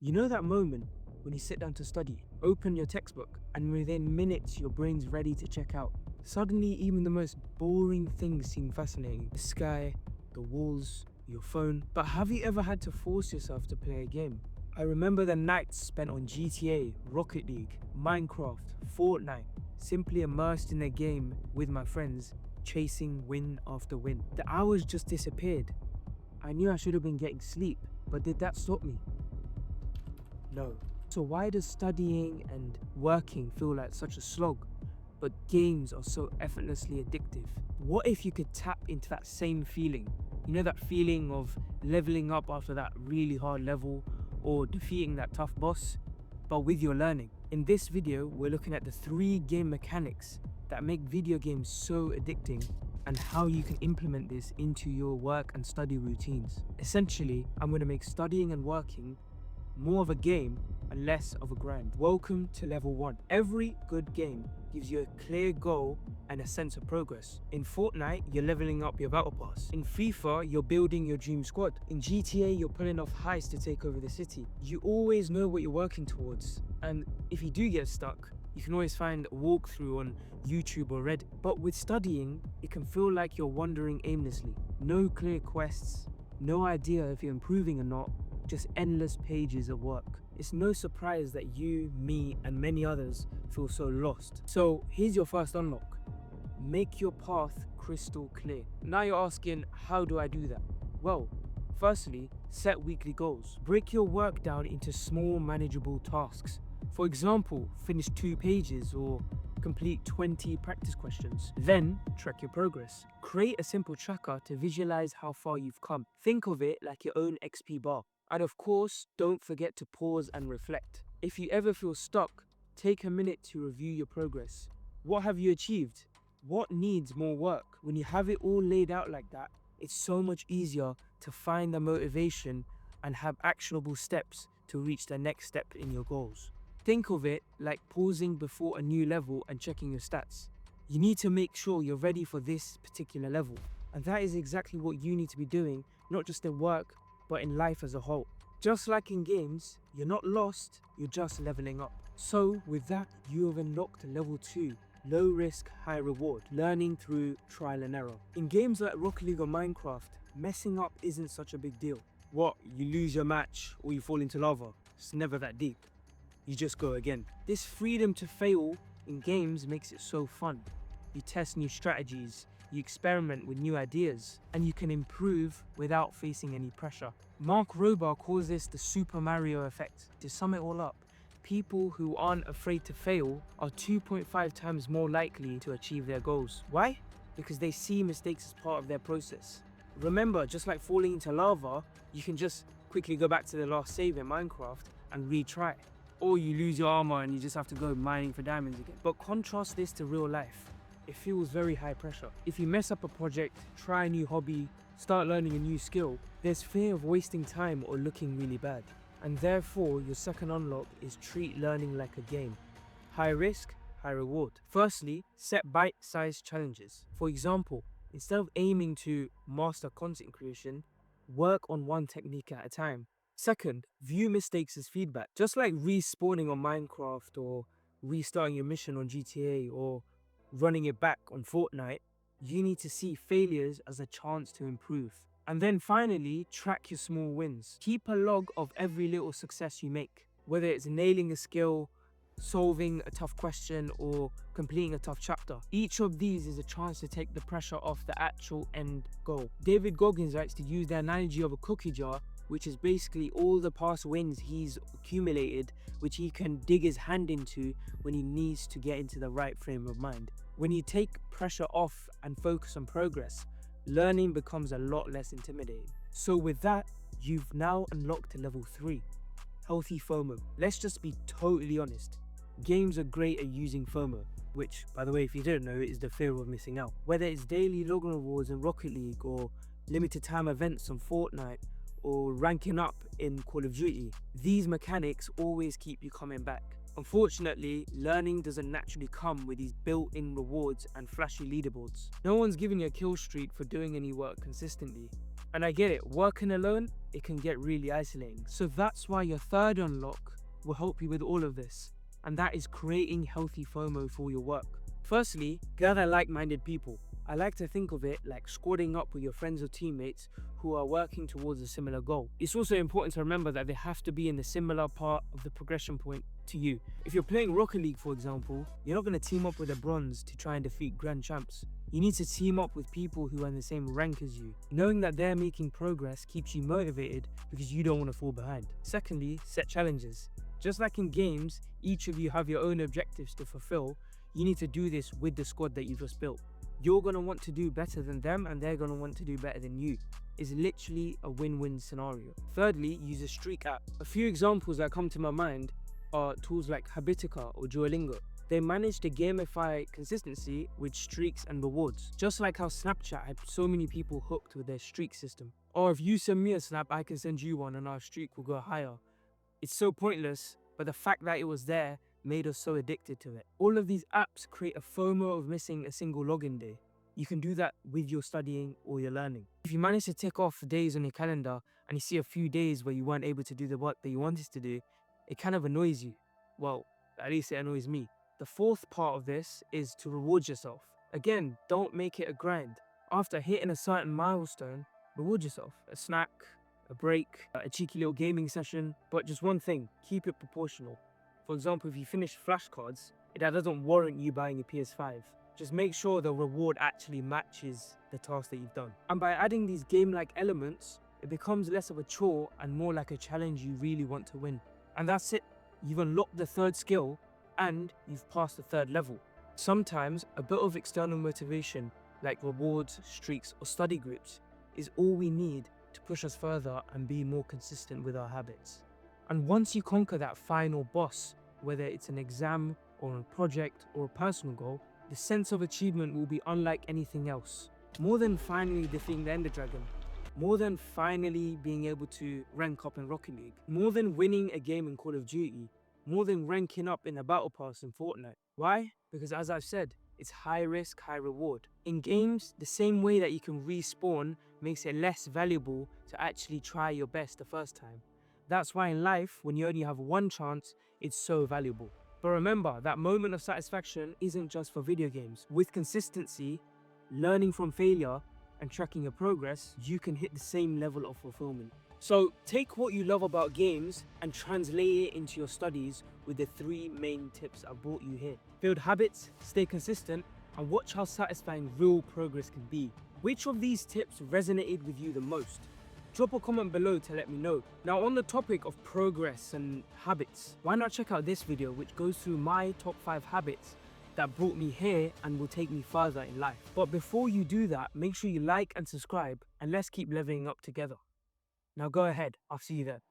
You know that moment when you sit down to study, open your textbook, and within minutes your brain's ready to check out. Suddenly, even the most boring things seem fascinating. The sky, the walls, your phone. But have you ever had to force yourself to play a game? I remember the nights spent on GTA, Rocket League, Minecraft, Fortnite, simply immersed in a game with my friends, chasing win after win. The hours just disappeared. I knew I should have been getting sleep, but did that stop me? No. So why does studying and working feel like such a slog, but games are so effortlessly addictive? What if you could tap into that same feeling? You know, that feeling of leveling up after that really hard level or defeating that tough boss, but with your learning. In this video, we're looking at the 3 game mechanics that make video games so addicting and how you can implement this into your work and study routines. Essentially, I'm going to make studying and working more of a game and less of a grind. Welcome to level 1. Every good game gives you a clear goal and a sense of progress. In Fortnite, you're leveling up your battle pass. In FIFA, you're building your dream squad. In GTA, you're pulling off heists to take over the city. You always know what you're working towards. And if you do get stuck, you can always find a walkthrough on YouTube or Reddit. But with studying, it can feel like you're wandering aimlessly. No clear quests, no idea if you're improving or not, just endless pages of work. It's no surprise that you, me, and many others feel so lost. So here's your first unlock. Make your path crystal clear. Now you're asking, how do I do that? Well, firstly, set weekly goals. Break your work down into small, manageable tasks. For example, finish 2 pages or complete 20 practice questions. Then, track your progress. Create a simple tracker to visualize how far you've come. Think of it like your own XP bar. And of course, don't forget to pause and reflect. If you ever feel stuck, take a minute to review your progress. What have you achieved? What needs more work? When you have it all laid out like that, it's so much easier to find the motivation and have actionable steps to reach the next step in your goals. Think of it like pausing before a new level and checking your stats. You need to make sure you're ready for this particular level. And that is exactly what you need to be doing, not just in work, but in life as a whole. Just like in games, you're not lost, you're just leveling up. So with that, you have unlocked level 2, low risk, high reward, learning through trial and error. In games like Rocket League or Minecraft, messing up isn't such a big deal. What, you lose your match or you fall into lava? It's never that deep. You just go again. This freedom to fail in games makes it so fun. You test new strategies, you experiment with new ideas, and you can improve without facing any pressure. Mark Rober calls this the Super Mario effect. To sum it all up, people who aren't afraid to fail are 2.5 times more likely to achieve their goals. Why? Because they see mistakes as part of their process. Remember, just like falling into lava, you can just quickly go back to the last save in Minecraft and retry. Or you lose your armor and you just have to go mining for diamonds again. But contrast this to real life. It feels very high pressure. If you mess up a project, try a new hobby, start learning a new skill, there's fear of wasting time or looking really bad. And therefore, your second unlock is treat learning like a game. High risk, high reward. Firstly, set bite-sized challenges. For example, instead of aiming to master content creation, work on one technique at a time. Second, view mistakes as feedback. Just like respawning on Minecraft or restarting your mission on GTA or running it back on Fortnite, you need to see failures as a chance to improve. And then finally, track your small wins. Keep a log of every little success you make, whether it's nailing a skill, solving a tough question, or completing a tough chapter. Each of these is a chance to take the pressure off the actual end goal. David Goggins likes to use the analogy of a cookie jar, which is basically all the past wins he's accumulated, which he can dig his hand into when he needs to get into the right frame of mind. When you take pressure off and focus on progress, learning becomes a lot less intimidating. So with that, you've now unlocked level 3, healthy FOMO. Let's just be totally honest. Games are great at using FOMO, which, by the way, if you don't know, is the fear of missing out. Whether it's daily login rewards in Rocket League or limited time events on Fortnite, or ranking up in Call of Duty, these mechanics always keep you coming back. Unfortunately, learning doesn't naturally come with these built-in rewards and flashy leaderboards. No one's giving you a kill streak for doing any work consistently. And I get it, working alone, it can get really isolating. So that's why your third unlock will help you with all of this. And that is creating healthy FOMO for your work. Firstly, gather like-minded people. I like to think of it like squadding up with your friends or teammates who are working towards a similar goal. It's also important to remember that they have to be in the similar part of the progression point to you. If you're playing Rocket League, for example, you're not going to team up with a bronze to try and defeat grand champs. You need to team up with people who are in the same rank as you. Knowing that they're making progress keeps you motivated because you don't want to fall behind. Secondly, set challenges. Just like in games, each of you have your own objectives to fulfill. You need to do this with the squad that you've just built. You're going to want to do better than them and they're going to want to do better than you. It's literally a win-win scenario. Thirdly, use a streak app. A few examples that come to my mind are tools like Habitica or Duolingo. They manage to gamify consistency with streaks and rewards, just like how Snapchat had so many people hooked with their streak system. Or if you send me a snap, I can send you one and our streak will go higher. It's so pointless, but the fact that it was there made us so addicted to it. All of these apps create a FOMO of missing a single login day. You can do that with your studying or your learning. If you manage to tick off days on your calendar and you see a few days where you weren't able to do the work that you wanted to do, it kind of annoys you. Well, at least it annoys me. The fourth part of this is to reward yourself. Again, don't make it a grind. After hitting a certain milestone, reward yourself. A snack, a break, a cheeky little gaming session. But just one thing, keep it proportional. For example, if you finish flashcards, that doesn't warrant you buying a PS5. Just make sure the reward actually matches the task that you've done. And by adding these game-like elements, it becomes less of a chore and more like a challenge you really want to win. And that's it. You've unlocked the third skill and you've passed the third level. Sometimes a bit of external motivation, like rewards, streaks, or study groups, is all we need to push us further and be more consistent with our habits. And once you conquer that final boss, whether it's an exam or a project or a personal goal, the sense of achievement will be unlike anything else. More than finally defeating the Ender Dragon, more than finally being able to rank up in Rocket League, more than winning a game in Call of Duty, more than ranking up in a battle pass in Fortnite. Why? Because as I've said, it's high risk, high reward. In games, the same way that you can respawn makes it less valuable to actually try your best the first time. That's why in life, when you only have one chance, it's so valuable. But remember, that moment of satisfaction isn't just for video games. With consistency, learning from failure, and tracking your progress, you can hit the same level of fulfillment. So take what you love about games and translate it into your studies with the 3 main tips I brought you here. Build habits, stay consistent, and watch how satisfying real progress can be. Which of these tips resonated with you the most? Drop a comment below to let me know. Now on the topic of progress and habits, why not check out this video which goes through my top 5 habits that brought me here and will take me further in life. But before you do that, make sure you like and subscribe and let's keep leveling up together. Now go ahead, I'll see you there.